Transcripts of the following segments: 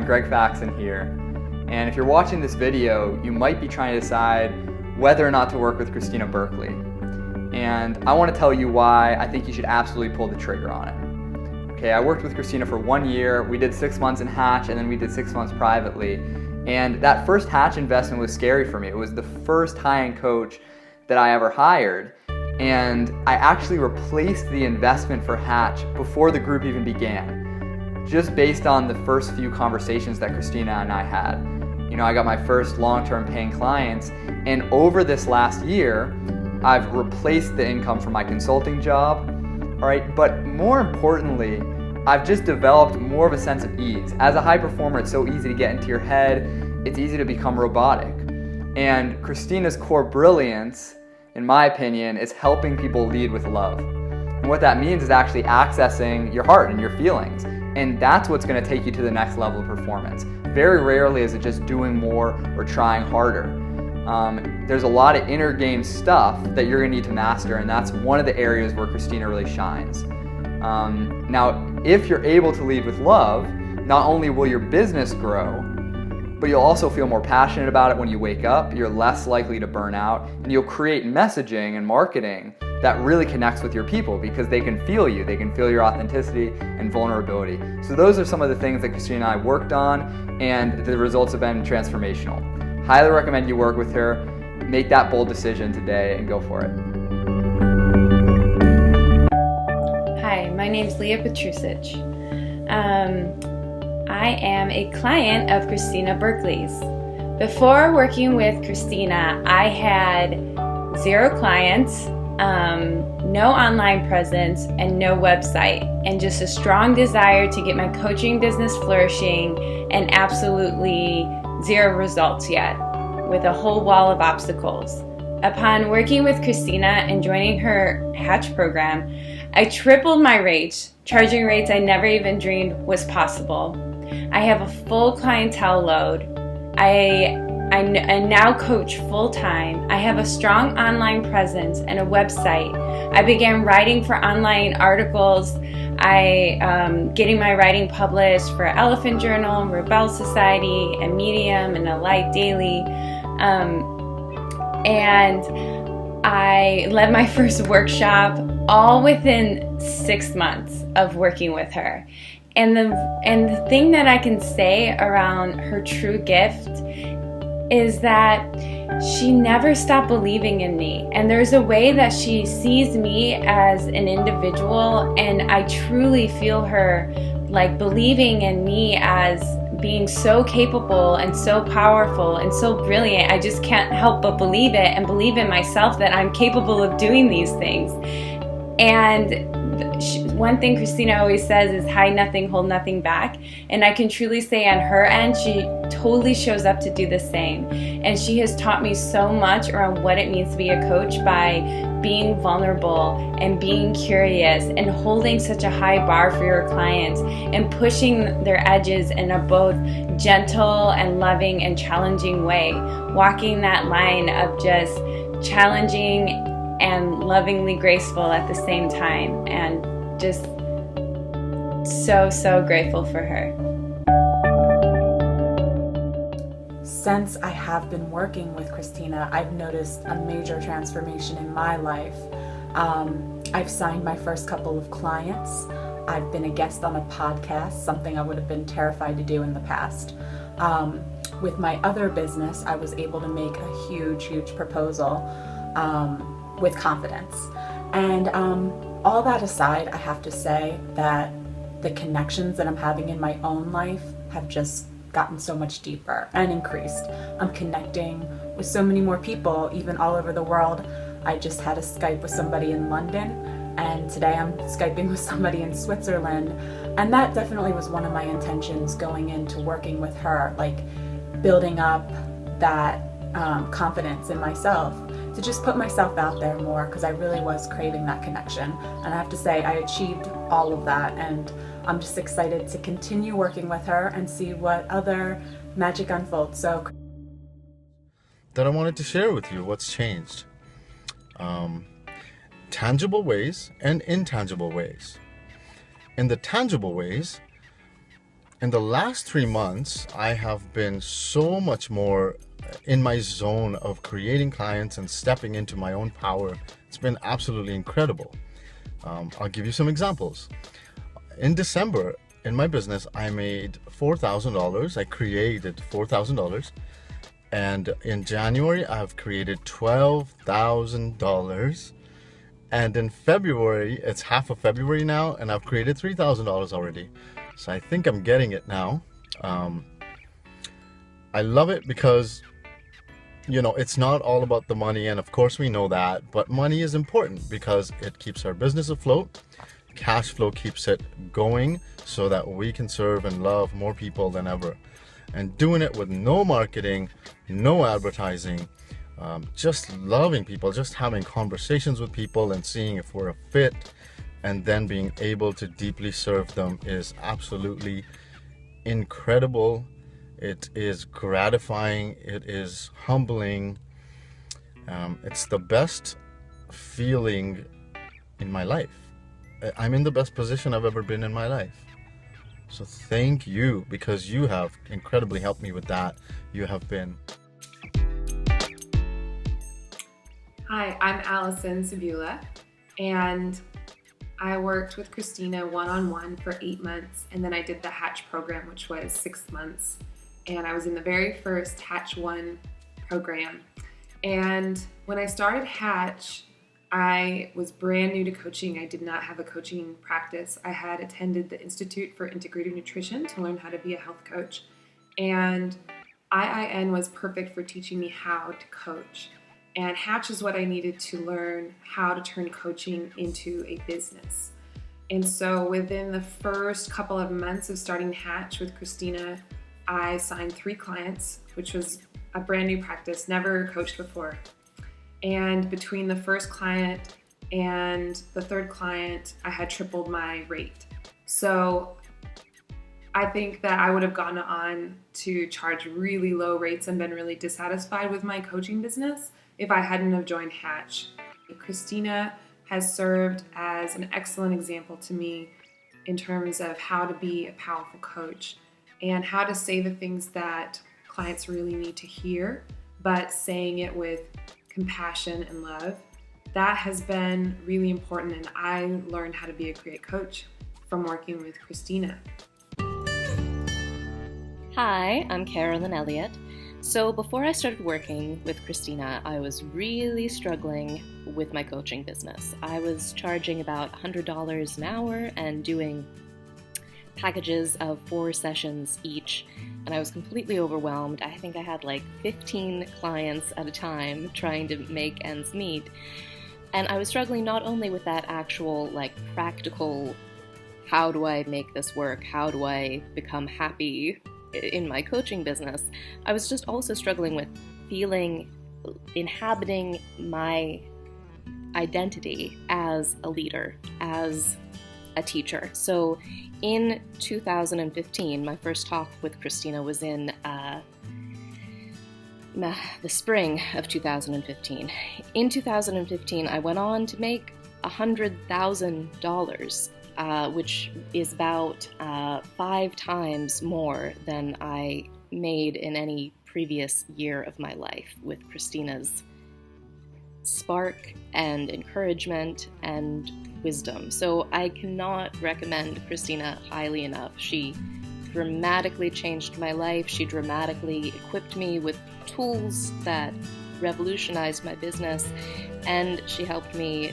Greg Faxon here, and if you're watching this video, you might be trying to decide whether or not to work with Christina Berkeley. And I want to tell you why I think you should absolutely pull the trigger on it. Okay, I worked with Christina for 1 year. We did 6 months in Hatch, and then we did 6 months privately. And that first Hatch investment was scary for me. It was the first high-end coach that I ever hired. And I actually replaced the investment for Hatch before the group even began, just based on the first few conversations that Christina and I had. You know, I got my first long-term paying clients, and over this last year, I've replaced the income from my consulting job, all right? But more importantly, I've just developed more of a sense of ease. As a high performer, it's so easy to get into your head. It's easy to become robotic. And Christina's core brilliance, in my opinion, is helping people lead with love. And what that means is actually accessing your heart and your feelings. And that's what's going to take you to the next level of performance. Very rarely is it just doing more or trying harder. There's a lot of inner game stuff that you're going to need to master, and that's one of the areas where Christina really shines. Now, if you're able to lead with love, not only will your business grow, but you'll also feel more passionate about it when you wake up. You're less likely to burn out, and you'll create messaging and marketing that really connects with your people because they can feel you. They can feel your authenticity and vulnerability. So those are some of the things that Christina and I worked on, and the results have been transformational. Highly recommend you work with her. Make that bold decision today and go for it. Hi, my name is Leah Petrusic. I am a client of Christina Berkeley's. Before working with Christina, I had 0 clients, no online presence, and no website, and just a strong desire to get my coaching business flourishing, and absolutely 0 results yet, with a whole wall of obstacles. Upon working with Christina and joining her Hatch program, I tripled my rates, charging rates I never even dreamed was possible. I have a full clientele load. I now coach full-time. I have a strong online presence and a website. I began writing for online articles. Getting my writing published for Elephant Journal, Rebel Society, and Medium, and Alight Daily. And I led my first workshop all within 6 months of working with her. And the thing that I can say around her true gift is that she never stopped believing in me. And there's a way that she sees me as an individual, and I truly feel her like believing in me as being so capable and so powerful and so brilliant. I just can't help but believe it and believe in myself that I'm capable of doing these things. And one thing Christina always says is hide nothing, hold nothing back. And I can truly say on her end, she totally shows up to do the same. And she has taught me so much around what it means to be a coach by being vulnerable and being curious and holding such a high bar for your clients and pushing their edges in a both gentle and loving and challenging way. Walking that line of just challenging and lovingly graceful at the same time, and just so grateful for her. Since I have been working with Christina, I've noticed a major transformation in my life. I've signed my first couple of clients. I've been a guest on a podcast, something I would have been terrified to do in the past. With my other business, I was able to make a huge proposal with confidence. And all that aside, I have to say that the connections that I'm having in my own life have just gotten so much deeper and increased. I'm connecting with so many more people, even all over the world. I just had a Skype with somebody in London, and today I'm Skyping with somebody in Switzerland. And that definitely was one of my intentions going into working with her, like building up that confidence in myself, to just put myself out there more, because I really was craving that connection. And I have to say, I achieved all of that, and I'm just excited to continue working with her and see what other magic unfolds. So that I wanted to share with you what's changed. Tangible ways and intangible ways. In the tangible ways, In the last 3 months, I have been so much more in my zone of creating clients and stepping into my own power. It's been absolutely incredible. I'll give you some examples. In December, in my business, I made $4,000. I created $4,000. And in January, I've created $12,000. And in February, it's half of February now, and I've created $3,000 already. So I think I'm getting it now. I love it because, it's not all about the money, and of course we know that, but money is important because it keeps our business afloat. Cash flow keeps it going so that we can serve and love more people than ever. And doing it with no marketing, no advertising, just loving people, just having conversations with people and seeing if we're a fit, and then being able to deeply serve them is absolutely incredible. It is gratifying. It is humbling. It's the best feeling in my life. I'm in the best position I've ever been in my life. So thank you, because you have incredibly helped me with that. You have been. Hi, I'm Allison Sabula, and I worked with Christina one-on-one for 8 months, and then I did the Hatch program, which was 6 months. And I was in the very first Hatch 1 program. And when I started Hatch, I was brand new to coaching. I did not have a coaching practice. I had attended the Institute for Integrative Nutrition to learn how to be a health coach. And IIN was perfect for teaching me how to coach. And Hatch is what I needed to learn how to turn coaching into a business. And so within the first couple of months of starting Hatch with Christina, I signed 3 clients, which was a brand new practice, never coached before. And between the first client and the third client, I had tripled my rate. So I think that I would have gone on to charge really low rates and been really dissatisfied with my coaching business if I hadn't have joined Hatch. Christina has served as an excellent example to me in terms of how to be a powerful coach and how to say the things that clients really need to hear, but saying it with compassion and love. That has been really important, and I learned how to be a great coach from working with Christina. Hi, I'm Carolyn Elliott. So before I started working with Christina, I was really struggling with my coaching business. I was charging about $100 an hour and doing packages of 4 sessions each, and I was completely overwhelmed. I think I had like 15 clients at a time trying to make ends meet, and I was struggling not only with that actual practical, how do I make this work, how do I become happy in my coaching business, I was just also struggling with inhabiting my identity as a leader, as a teacher. So in 2015, my first talk with Christina was in the spring of 2015. In 2015, I went on to make $100,000, which is about 5 times more than I made in any previous year of my life, with Christina's spark and encouragement and wisdom. So I cannot recommend Christina highly enough. She dramatically changed my life. She dramatically equipped me with tools that revolutionized my business, and she helped me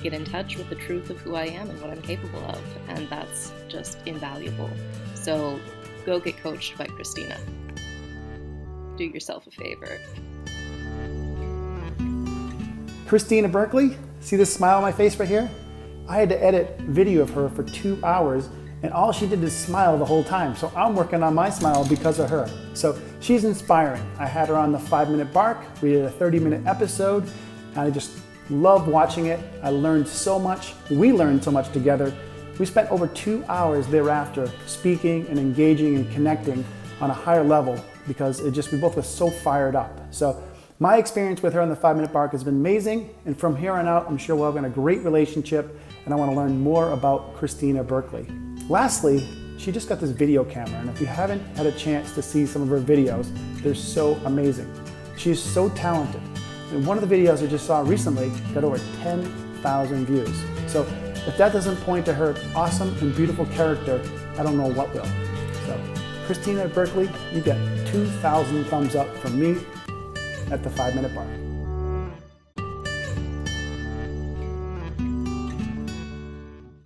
get in touch with the truth of who I am and what I'm capable of, and that's just invaluable. So go get coached by Christina. Do yourself a favor. Christina Berkeley, see this smile on my face right here? I had to edit video of her for 2 hours, and all she did is smile the whole time. So I'm working on my smile because of her. So she's inspiring. I had her on the 5-Minute Bark. We did a 30-minute episode. I just love watching it. I learned so much. We learned so much together. We spent over 2 hours thereafter speaking and engaging and connecting on a higher level because we both were so fired up. So my experience with her on the 5-Minute Bark has been amazing, and from here on out, I'm sure we'll have a great relationship, and I want to learn more about Christina Berkeley. Lastly, she just got this video camera, and if you haven't had a chance to see some of her videos, they're so amazing. She is so talented. And one of the videos I just saw recently got over 10,000 views. So if that doesn't point to her awesome and beautiful character, I don't know what will. So Christina Berkeley, you get 2,000 thumbs up from me at the 5 Minute Bar.